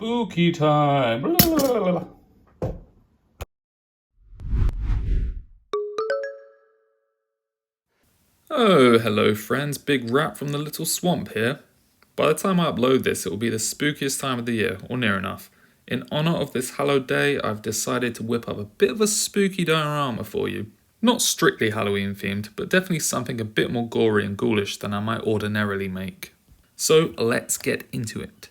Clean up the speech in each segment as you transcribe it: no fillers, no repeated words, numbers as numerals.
Spooky time. Blah, blah, blah, blah. Oh, hello friends, Big Rat from the Little Swamp here. By the time I upload this, it will be the spookiest time of the year, or near enough. In honour of this hallowed day, I've decided to whip up a bit of a spooky diorama for you. Not strictly Halloween themed, but definitely something a bit more gory and ghoulish than I might ordinarily make. So let's get into it.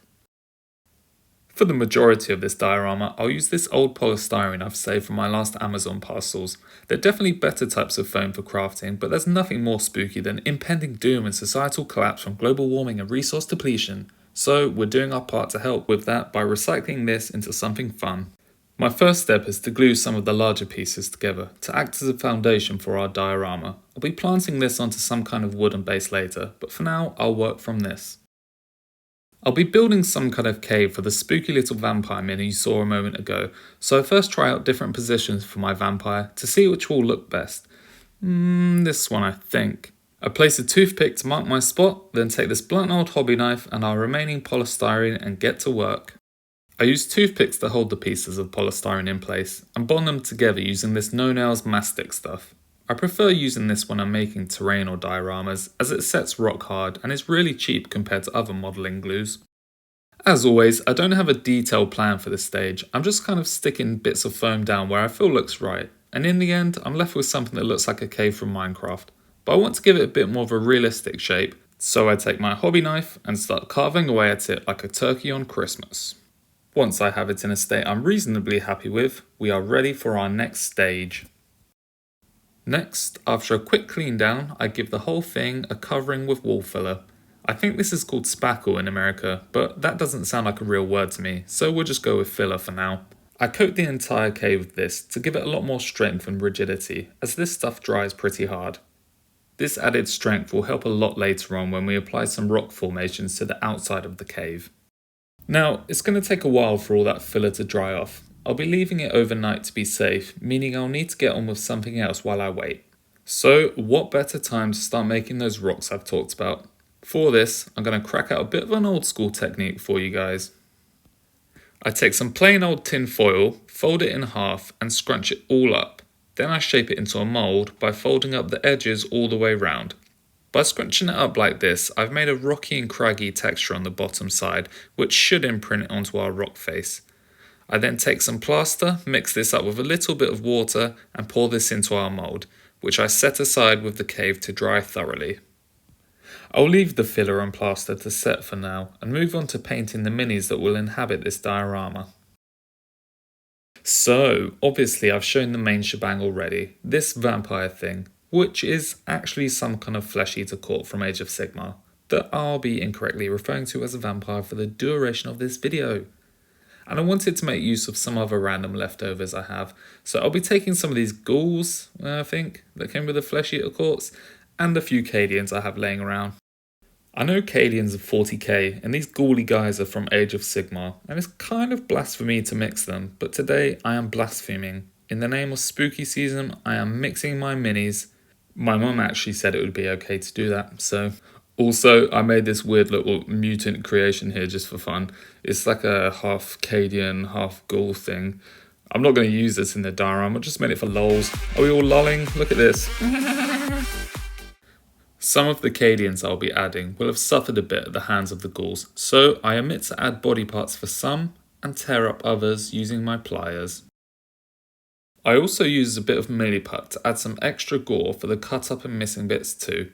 For the majority of this diorama, I'll use this old polystyrene I've saved from my last Amazon parcels. They're definitely better types of foam for crafting, but there's nothing more spooky than impending doom and societal collapse from global warming and resource depletion. So we're doing our part to help with that by recycling this into something fun. My first step is to glue some of the larger pieces together to act as a foundation for our diorama. I'll be planting this onto some kind of wooden base later, but for now I'll work from this. I'll be building some kind of cave for the spooky little vampire mini you saw a moment ago, so I first try out different positions for my vampire to see which will look best. This one I think. I place a toothpick to mark my spot, then take this blunt old hobby knife and our remaining polystyrene and get to work. I use toothpicks to hold the pieces of polystyrene in place and bond them together using this no-nails mastic stuff. I prefer using this when I'm making terrain or dioramas as it sets rock hard and is really cheap compared to other modelling glues. As always, I don't have a detailed plan for this stage, I'm just kind of sticking bits of foam down where I feel looks right, and in the end I'm left with something that looks like a cave from Minecraft, but I want to give it a bit more of a realistic shape, so I take my hobby knife and start carving away at it like a turkey on Christmas. Once I have it in a state I'm reasonably happy with, we are ready for our next stage. Next, after a quick clean down, I give the whole thing a covering with wall filler. I think this is called spackle in America, but that doesn't sound like a real word to me, so we'll just go with filler for now. I coat the entire cave with this to give it a lot more strength and rigidity, as this stuff dries pretty hard. This added strength will help a lot later on when we apply some rock formations to the outside of the cave. Now, it's going to take a while for all that filler to dry off. I'll be leaving it overnight to be safe, meaning I'll need to get on with something else while I wait. So, what better time to start making those rocks I've talked about? For this, I'm going to crack out a bit of an old school technique for you guys. I take some plain old tin foil, fold it in half and scrunch it all up. Then I shape it into a mould by folding up the edges all the way round. By scrunching it up like this, I've made a rocky and craggy texture on the bottom side, which should imprint onto our rock face. I then take some plaster, mix this up with a little bit of water and pour this into our mould, which I set aside with the cave to dry thoroughly. I'll leave the filler and plaster to set for now and move on to painting the minis that will inhabit this diorama. So, obviously I've shown the main shebang already, this vampire thing, which is actually some kind of flesh eater caught from Age of Sigmar, that I'll be incorrectly referring to as a vampire for the duration of this video. And I wanted to make use of some other random leftovers I have, so I'll be taking some of these ghouls, I think, that came with the flesh eater courts, and a few Cadians I have laying around. I know Cadians are 40k, and these ghouly guys are from Age of Sigmar, and it's kind of blasphemy to mix them, but today I am blaspheming. In the name of spooky season, I am mixing my minis. My mum actually said it would be okay to do that, so... Also, I made this weird little mutant creation here just for fun. It's like a half Cadian, half ghoul thing. I'm not going to use this in the diorama, I just made it for lols. Are we all lolling? Look at this. Some of the Cadians I'll be adding will have suffered a bit at the hands of the ghouls, so I omit to add body parts for some and tear up others using my pliers. I also use a bit of milliput to add some extra gore for the cut up and missing bits too.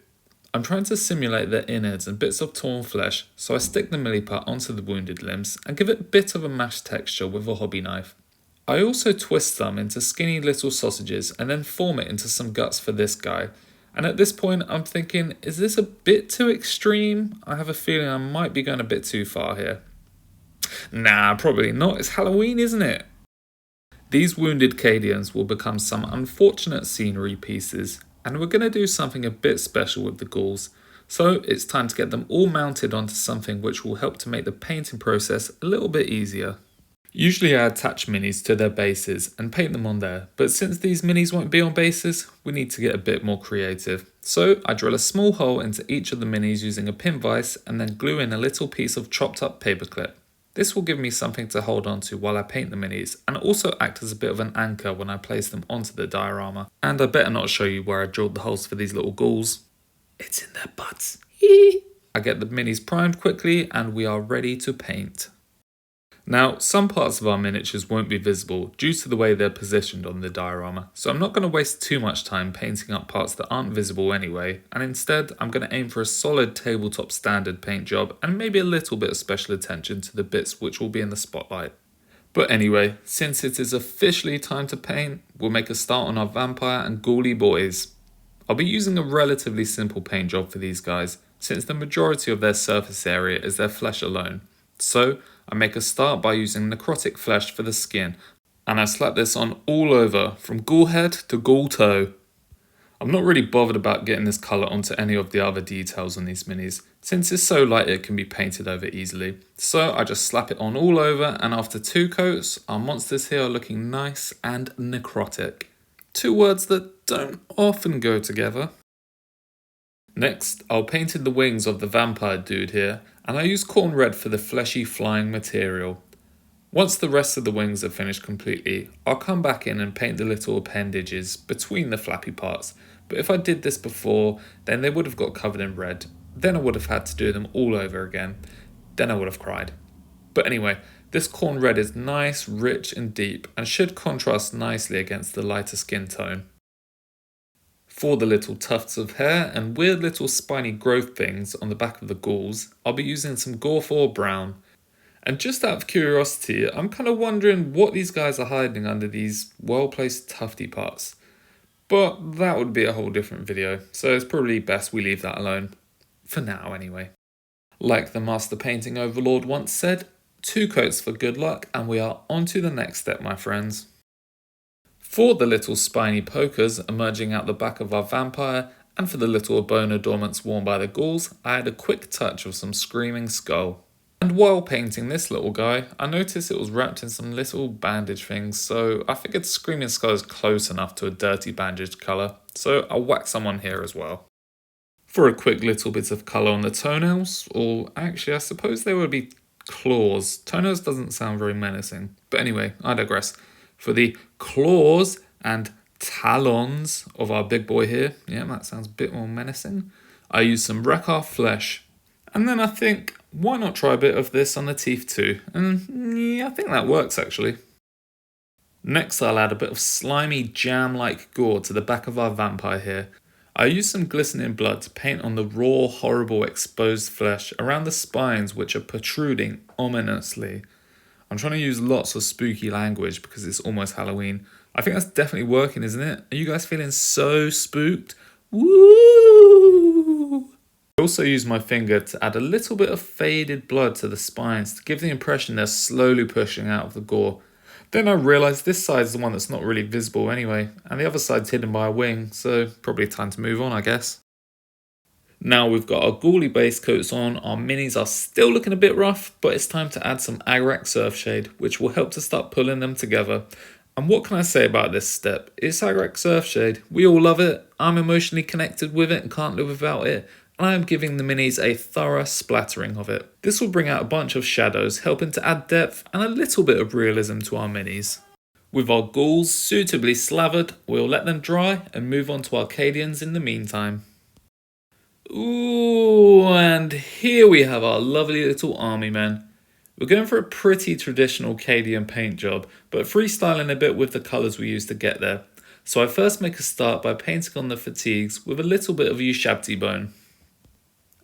I'm trying to simulate their innards and bits of torn flesh, so I stick the milliput onto the wounded limbs and give it a bit of a mashed texture with a hobby knife. I also twist some into skinny little sausages and then form it into some guts for this guy. And at this point I'm thinking, is this a bit too extreme? I have a feeling I might be going a bit too far here. Nah, probably not, it's Halloween, isn't it? These wounded Cadians will become some unfortunate scenery pieces. And we're going to do something a bit special with the ghouls, so it's time to get them all mounted onto something which will help to make the painting process a little bit easier. Usually I attach minis to their bases and paint them on there, but since these minis won't be on bases, we need to get a bit more creative. So I drill a small hole into each of the minis using a pin vise and then glue in a little piece of chopped up paperclip. This will give me something to hold on to while I paint the minis, and also act as a bit of an anchor when I place them onto the diorama. And I better not show you where I drilled the holes for these little ghouls. It's in their butts. I get the minis primed quickly and we are ready to paint. Now, some parts of our miniatures won't be visible due to the way they're positioned on the diorama, so I'm not going to waste too much time painting up parts that aren't visible anyway, and instead I'm going to aim for a solid tabletop standard paint job and maybe a little bit of special attention to the bits which will be in the spotlight. But anyway, since it is officially time to paint, we'll make a start on our vampire and ghoulie boys. I'll be using a relatively simple paint job for these guys, since the majority of their surface area is their flesh alone. So, I make a start by using necrotic flesh for the skin, and I slap this on all over, from ghoul head to ghoul toe. I'm not really bothered about getting this colour onto any of the other details on these minis, since it's so light it can be painted over easily. So I just slap it on all over, and after 2 coats, our monsters here are looking nice and necrotic. 2 words that don't often go together. Next, I'll painted the wings of the vampire dude here, and I use corn red for the fleshy flying material. Once the rest of the wings are finished completely, I'll come back in and paint the little appendages between the flappy parts, but if I did this before, then they would have got covered in red. Then I would have had to do them all over again. Then I would have cried. But anyway, this corn red is nice, rich and deep, and should contrast nicely against the lighter skin tone. For the little tufts of hair and weird little spiny growth things on the back of the ghouls, I'll be using some Gore brown. And just out of curiosity, I'm kind of wondering what these guys are hiding under these well-placed tufty parts. But that would be a whole different video, so it's probably best we leave that alone. For now, anyway. Like the master painting overlord once said, 2 coats for good luck, and we are on to the next step, my friends. For the little spiny pokers emerging out the back of our vampire, and for the little bone adornments worn by the ghouls, I had a quick touch of some screaming skull. And while painting this little guy, I noticed it was wrapped in some little bandage things, so I figured screaming skull is close enough to a dirty bandage colour, so I'll whack some on here as well. For a quick little bit of colour on the toenails, or actually I suppose they would be claws. Toenails doesn't sound very menacing, but anyway, I digress. For the claws and talons of our big boy here, yeah, that sounds a bit more menacing, I use some Rekar flesh. And then I think, why not try a bit of this on the teeth too? And yeah, I think that works actually. Next I'll add a bit of slimy jam-like gore to the back of our vampire here. I use some glistening blood to paint on the raw, horrible exposed flesh around the spines which are protruding ominously. I'm trying to use lots of spooky language because it's almost Halloween. I think that's definitely working, isn't it? Are you guys feeling so spooked? Woo! I also use my finger to add a little bit of faded blood to the spines to give the impression they're slowly pushing out of the gore. Then I realised this side's the one that's not really visible anyway, and the other side's hidden by a wing, so probably time to move on, I guess. Now we've got our ghoulie base coats on, our minis are still looking a bit rough, but it's time to add some Agrak Surfshade, which will help to start pulling them together. And what can I say about this step? It's Agrak Surfshade. We all love it, I'm emotionally connected with it and can't live without it. And I am giving the minis a thorough splattering of it. This will bring out a bunch of shadows, helping to add depth and a little bit of realism to our minis. With our ghouls suitably slathered, we'll let them dry and move on to our Cadians in the meantime. Ooh, and here we have our lovely little army men. We're going for a pretty traditional Cadian paint job, but freestyling a bit with the colours we use to get there. So I first make a start by painting on the fatigues with a little bit of Ushabti bone.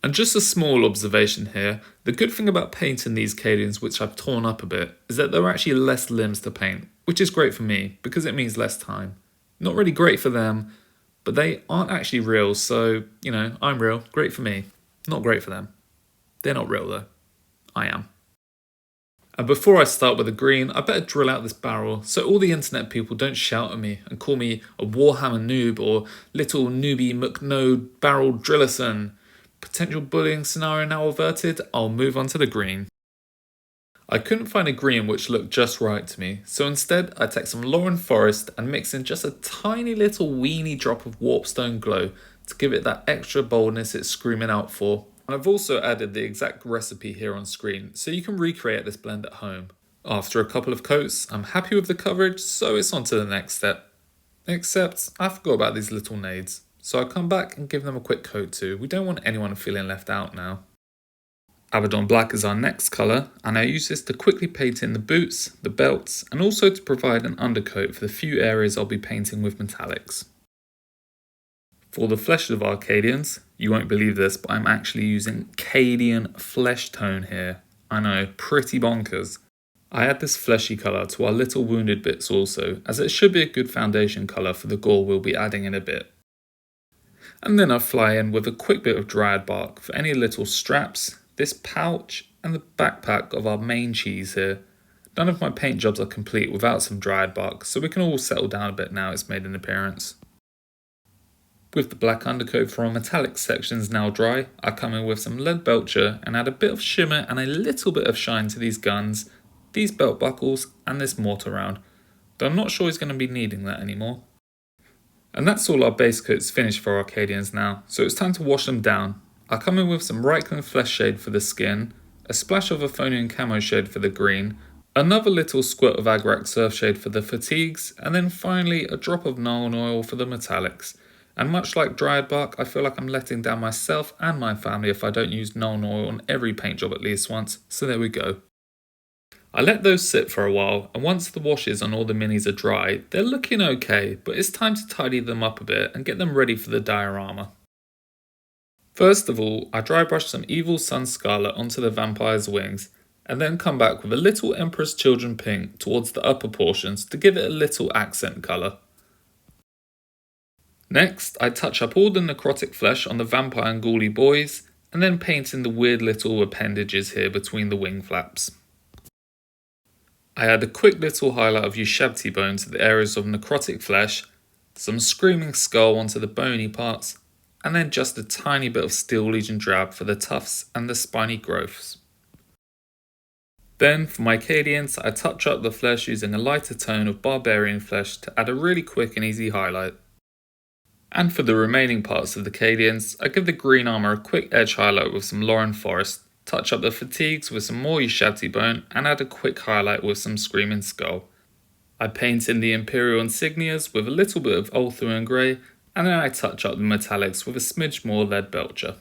And just a small observation here, the good thing about painting these Cadians which I've torn up a bit is that there are actually less limbs to paint, which is great for me because it means less time. Not really great for them, but they aren't actually real, so, you know, I'm real, great for me. Not great for them. They're not real though. I am. And before I start with the green, I better drill out this barrel so all the internet people don't shout at me and call me a Warhammer noob or little newbie McNode barrel drillerson. Potential bullying scenario now averted, I'll move on to the green. I couldn't find a green which looked just right to me, so instead I take some Lauren Forest and mix in just a tiny little weeny drop of Warpstone Glow to give it that extra boldness it's screaming out for. I've also added the exact recipe here on screen so you can recreate this blend at home. After a couple of coats, I'm happy with the coverage, so it's on to the next step. Except, I forgot about these little nades, so I'll come back and give them a quick coat too. We don't want anyone feeling left out now. Abaddon Black is our next colour, and I use this to quickly paint in the boots, the belts, and also to provide an undercoat for the few areas I'll be painting with metallics. For the flesh of our Cadians, you won't believe this, but I'm actually using Cadian flesh tone here. I know, pretty bonkers. I add this fleshy colour to our little wounded bits also, as it should be a good foundation colour for the gore we'll be adding in a bit. And then I fly in with a quick bit of dried bark for any little straps, this pouch, and the backpack of our main cheese here. None of my paint jobs are complete without some dried bark, so we can all settle down a bit now it's made an appearance. With the black undercoat for our metallic sections now dry, I come in with some lead belcher and add a bit of shimmer and a little bit of shine to these guns, these belt buckles, and this mortar round, though I'm not sure he's going to be needing that anymore. And that's all our base coats finished for our Cadians now, so it's time to wash them down. I come in with some Reichland Flesh shade for the skin, a splash of Aphonian Camo shade for the green, another little squirt of Agrax Surf shade for the fatigues, and then finally a drop of Nuln oil for the metallics. And much like dried bark, I feel like I'm letting down myself and my family if I don't use Nuln oil on every paint job at least once, so there we go. I let those sit for a while, and once the washes on all the minis are dry, they're looking okay, but it's time to tidy them up a bit and get them ready for the diorama. First of all, I dry brush some Evil Sun Scarlet onto the vampire's wings, and then come back with a little Emperor's Children pink towards the upper portions to give it a little accent colour. Next, I touch up all the necrotic flesh on the vampire and ghoulie boys, and then paint in the weird little appendages here between the wing flaps. I add a quick little highlight of Ushabti bone to the areas of necrotic flesh, some screaming skull onto the bony parts, and then just a tiny bit of Steel Legion drab for the tufts and the spiny growths. Then for my Cadians, I touch up the flesh using a lighter tone of Barbarian flesh to add a really quick and easy highlight. And for the remaining parts of the Cadians, I give the green armour a quick edge highlight with some Lauren Forest, touch up the fatigues with some more Ushabti bone, and add a quick highlight with some Screaming Skull. I paint in the Imperial insignias with a little bit of Ulthuan Grey, and then I touch up the metallics with a smidge more lead belcher.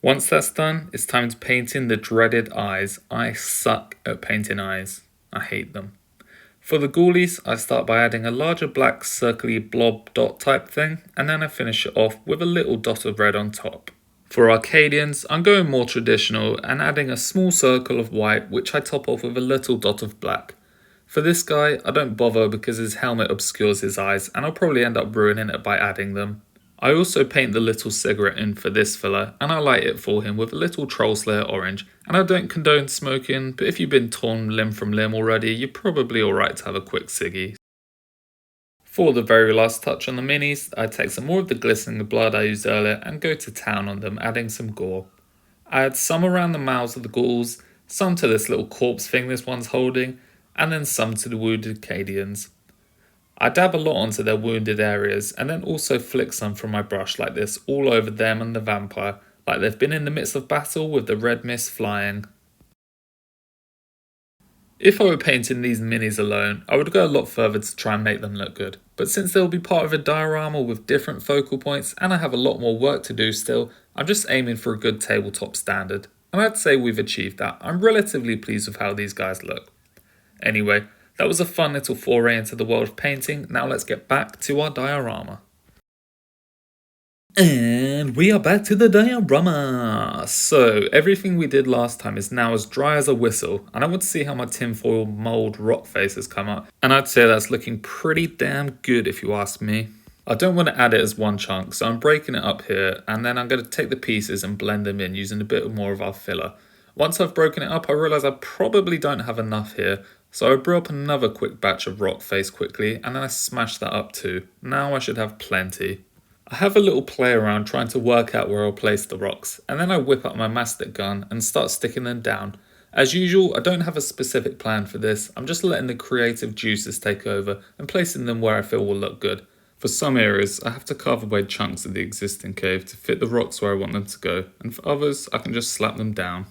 Once that's done, it's time to paint in the dreaded eyes. I suck at painting eyes. I hate them. For the ghoulies, I start by adding a larger black circly blob dot type thing, and then I finish it off with a little dot of red on top. For our Cadians, I'm going more traditional and adding a small circle of white which I top off with a little dot of black. For this guy, I don't bother because his helmet obscures his eyes and I'll probably end up ruining it by adding them. I also paint the little cigarette in for this fella and I light it for him with a little Troll Slayer orange, and I don't condone smoking, but if you've been torn limb from limb already, you're probably alright to have a quick ciggy. For the very last touch on the minis, I take some more of the glistening blood I used earlier and go to town on them, adding some gore. I add some around the mouths of the ghouls, some to this little corpse thing this one's holding, and then some to the wounded Cadians. I dab a lot onto their wounded areas and then also flick some from my brush like this all over them and the vampire, like they've been in the midst of battle with the red mist flying. If I were painting these minis alone, I would go a lot further to try and make them look good, but since they'll be part of a diorama with different focal points and I have a lot more work to do still, I'm just aiming for a good tabletop standard, and I'd say we've achieved that. I'm relatively pleased with how these guys look. Anyway, that was a fun little foray into the world of painting. Now let's get back to our diorama. And we are back to the diorama. So everything we did last time is now as dry as a whistle, and I want to see how my tinfoil mould rock face has come up, and I'd say that's looking pretty damn good if you ask me. I don't want to add it as one chunk, so I'm breaking it up here, and then I'm going to take the pieces and blend them in using a bit more of our filler. Once I've broken it up, I realise I probably don't have enough here, so I brew up another quick batch of rock face quickly, and then I smash that up too. Now I should have plenty. I have a little play around trying to work out where I'll place the rocks, and then I whip up my mastic gun and start sticking them down. As usual, I don't have a specific plan for this, I'm just letting the creative juices take over and placing them where I feel will look good. For some areas, I have to carve away chunks of the existing cave to fit the rocks where I want them to go, and for others, I can just slap them down.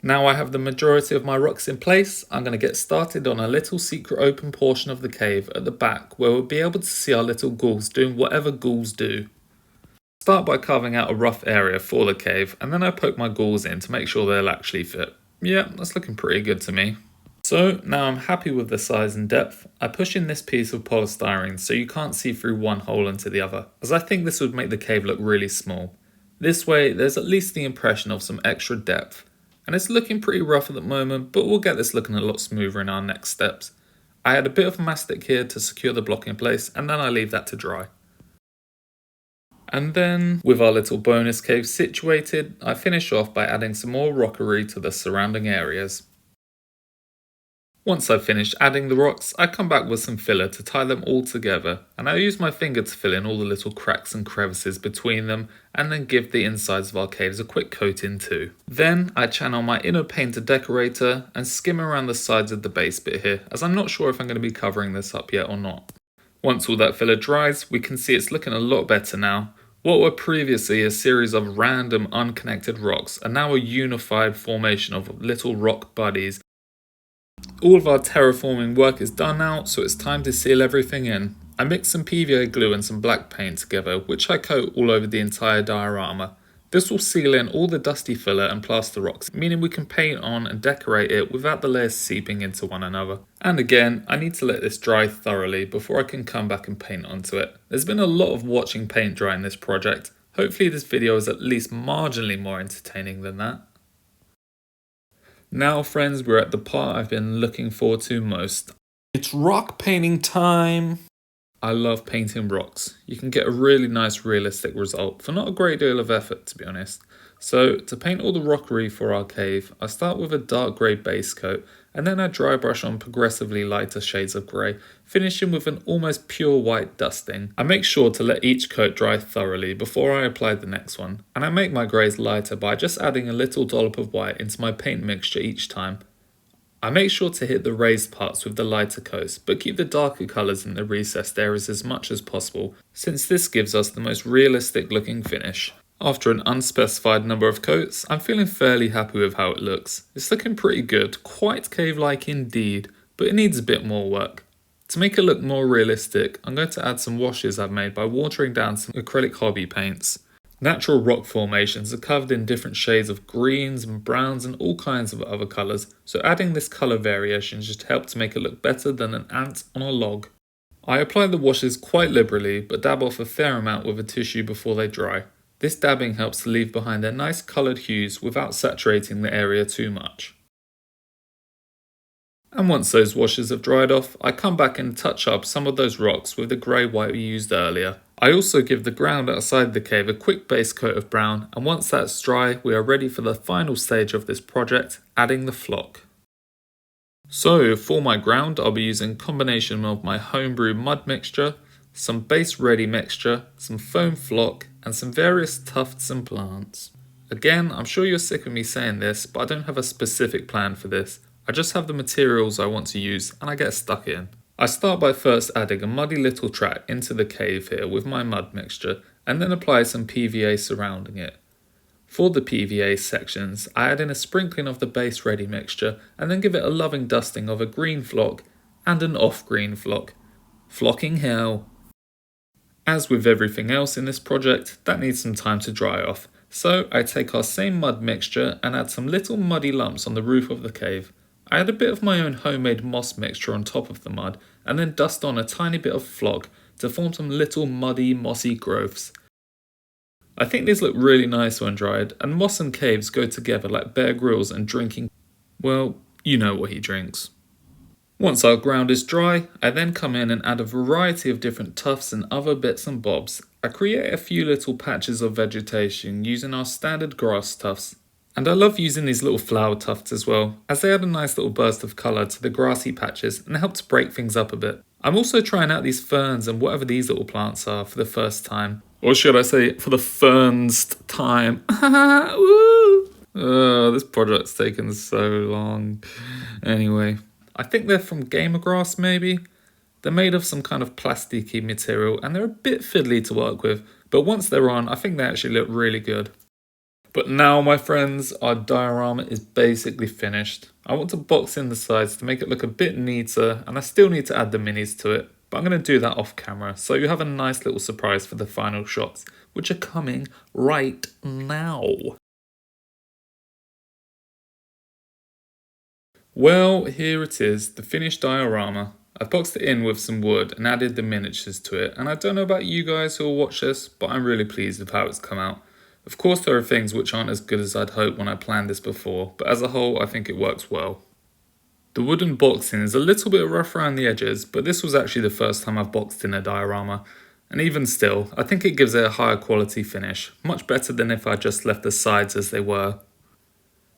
Now I have the majority of my rocks in place, I'm going to get started on a little secret open portion of the cave at the back where we'll be able to see our little ghouls doing whatever ghouls do. Start by carving out a rough area for the cave, and then I poke my ghouls in to make sure they'll actually fit. Yeah, that's looking pretty good to me. So now I'm happy with the size and depth. I push in this piece of polystyrene so you can't see through one hole into the other, as I think this would make the cave look really small. This way there's at least the impression of some extra depth. And it's looking pretty rough at the moment, but we'll get this looking a lot smoother in our next steps. I add a bit of mastic here to secure the block in place, and then I leave that to dry. And then, with our little bonus cave situated, I finish off by adding some more rockery to the surrounding areas. Once I've finished adding the rocks, I come back with some filler to tie them all together, and I use my finger to fill in all the little cracks and crevices between them, and then give the insides of our caves a quick coating too. Then I channel my inner painter decorator and skim around the sides of the base bit here, as I'm not sure if I'm going to be covering this up yet or not. Once all that filler dries, we can see it's looking a lot better now. What were previously a series of random unconnected rocks are now a unified formation of little rock buddies. All of our terraforming work is done now, so it's time to seal everything in. I mix some PVA glue and some black paint together, which I coat all over the entire diorama. This will seal in all the dusty filler and plaster rocks, meaning we can paint on and decorate it without the layers seeping into one another. And again, I need to let this dry thoroughly before I can come back and paint onto it. There's been a lot of watching paint dry in this project. Hopefully this video is at least marginally more entertaining than that. Now friends, we're at the part I've been looking forward to most. It's rock painting time! I love painting rocks. You can get a really nice realistic result for not a great deal of effort, to be honest. So to paint all the rockery for our cave, I start with a dark grey base coat, and then I dry brush on progressively lighter shades of grey, finishing with an almost pure white dusting. I make sure to let each coat dry thoroughly before I apply the next one, and I make my greys lighter by just adding a little dollop of white into my paint mixture each time. I make sure to hit the raised parts with the lighter coats, but keep the darker colours in the recessed areas as much as possible, since this gives us the most realistic looking finish. After an unspecified number of coats, I'm feeling fairly happy with how it looks. It's looking pretty good, quite cave-like indeed, but it needs a bit more work. To make it look more realistic, I'm going to add some washes I've made by watering down some acrylic hobby paints. Natural rock formations are covered in different shades of greens and browns and all kinds of other colours, so adding this colour variation just helped to make it look better than an ant on a log. I apply the washes quite liberally, but dab off a fair amount with a tissue before they dry. This dabbing helps to leave behind their nice coloured hues without saturating the area too much. And once those washes have dried off, I come back and touch up some of those rocks with the grey white we used earlier. I also give the ground outside the cave a quick base coat of brown, and once that's dry, we are ready for the final stage of this project, adding the flock. So for my ground, I'll be using a combination of my homebrew mud mixture, some base ready mixture, some foam flock, and some various tufts and plants. Again, I'm sure you're sick of me saying this, but I don't have a specific plan for this. I just have the materials I want to use and I get stuck in. I start by first adding a muddy little track into the cave here with my mud mixture, and then apply some PVA surrounding it. For the PVA sections, I add in a sprinkling of the base ready mixture and then give it a loving dusting of a green flock and an off-green flock. Flocking hell. As with everything else in this project, that needs some time to dry off, so I take our same mud mixture and add some little muddy lumps on the roof of the cave. I add a bit of my own homemade moss mixture on top of the mud, and then dust on a tiny bit of flock to form some little muddy, mossy growths. I think these look really nice when dried, and moss and caves go together like Bear Grylls and drinking, well, you know what he drinks. Once our ground is dry, I then come in and add a variety of different tufts and other bits and bobs. I create a few little patches of vegetation using our standard grass tufts. And I love using these little flower tufts as well, as they add a nice little burst of colour to the grassy patches and help to break things up a bit. I'm also trying out these ferns and whatever these little plants are for the first time. Or should I say, for the first time. Oh, this project's taken so long. Anyway, I think they're from gamer grass maybe? They're made of some kind of plasticky material and they're a bit fiddly to work with, but once they're on, I think they actually look really good. But now, my friends, our diorama is basically finished. I want to box in the sides to make it look a bit neater, and I still need to add the minis to it, but I'm going to do that off camera, so you have a nice little surprise for the final shots, which are coming right now. Well, here it is, the finished diorama. I've boxed it in with some wood and added the miniatures to it, and I don't know about you guys who will watch this, but I'm really pleased with how it's come out. Of course there are things which aren't as good as I'd hoped when I planned this before, but as a whole I think it works well. The wooden boxing is a little bit rough around the edges, but this was actually the first time I've boxed in a diorama, and even still, I think it gives it a higher quality finish, much better than if I just left the sides as they were.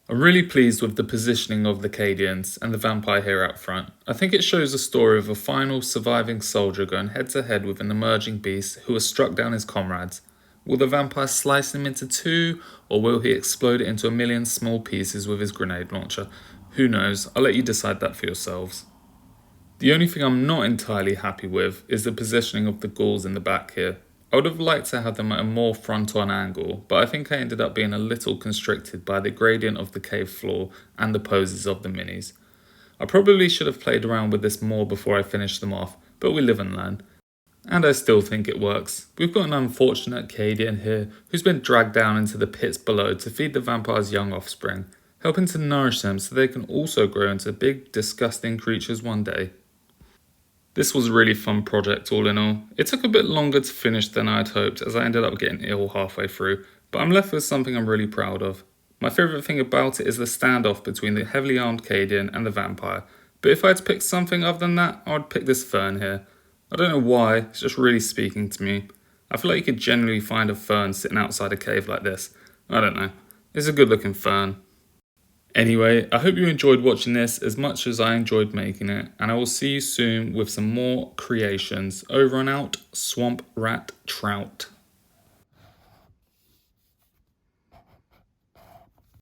I'm really pleased with the positioning of the Cadians and the vampire here out front. I think it shows the story of a final surviving soldier going head to head with an emerging beast who has struck down his comrades. Will the vampire slice him into two, or will he explode it into a million small pieces with his grenade launcher? Who knows, I'll let you decide that for yourselves. The only thing I'm not entirely happy with is the positioning of the ghouls in the back here. I would have liked to have them at a more front-on angle, but I think I ended up being a little constricted by the gradient of the cave floor and the poses of the minis. I probably should have played around with this more before I finished them off, but we live and learn. And I still think it works. We've got an unfortunate Cadian here who's been dragged down into the pits below to feed the vampire's young offspring, helping to nourish them so they can also grow into big, disgusting creatures one day. This was a really fun project all in all. It took a bit longer to finish than I had hoped as I ended up getting ill halfway through, but I'm left with something I'm really proud of. My favourite thing about it is the standoff between the heavily armed Cadian and the vampire, but if I had to pick something other than that, I would pick this fern here. I don't know why, it's just really speaking to me. I feel like you could generally find a fern sitting outside a cave like this. I don't know, it's a good looking fern. Anyway, I hope you enjoyed watching this as much as I enjoyed making it, and I will see you soon with some more creations. Over and out, Swamp Rat Trout.